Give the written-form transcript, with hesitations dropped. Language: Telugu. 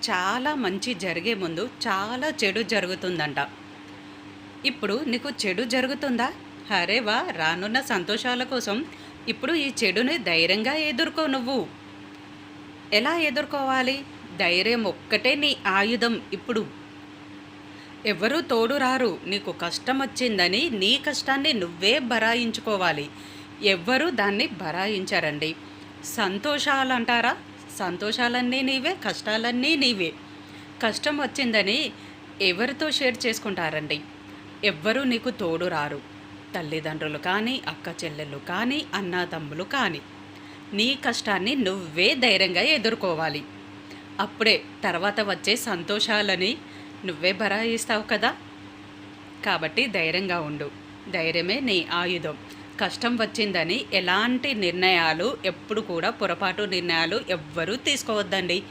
చాలా మంచి జరిగే ముందు చాలా చెడు జరుగుతుందంట. ఇప్పుడు నీకు చెడు జరుగుతుందా? అరే వా! రానున్న సంతోషాల కోసం ఇప్పుడు ఈ చెడుని ధైర్యంగా ఎదుర్కో నువ్వు. ఎలా ఎదుర్కోవాలి? ధైర్యం ఒక్కటే నీ ఆయుధం ఇప్పుడు. ఎవ్వరూ తోడు రారు. నీకు కష్టమొచ్చిందని నీ కష్టాన్ని నువ్వే బరాయించుకోవాలి. ఎవ్వరూ దాన్ని బరాయించరండి. సంతోషాలంటారా? సంతోషాలన్నీ నీవే, కష్టాలన్నీ నీవే. కష్టం వచ్చిందని ఎవరితో షేర్ చేసుకుంటారండి? ఎవ్వరూ నీకు తోడు రారు. తల్లిదండ్రులు కానీ, అక్క చెల్లెళ్ళు కానీ, అన్నాతమ్ములు కానీ. నీ కష్టాన్ని నువ్వే ధైర్యంగా ఎదుర్కోవాలి. అప్పుడే తర్వాత వచ్చే సంతోషాలని నువ్వే బరాయిస్తావు కదా. కాబట్టి ధైర్యంగా ఉండు. ధైర్యమే నీ ఆయుధం. కష్టం వచ్చిందని ఎలాంటి నిర్ణయాలు ఎప్పుడు కూడా పొరపాటు నిర్ణయాలు ఎవ్వరూ తీసుకోవద్దండి.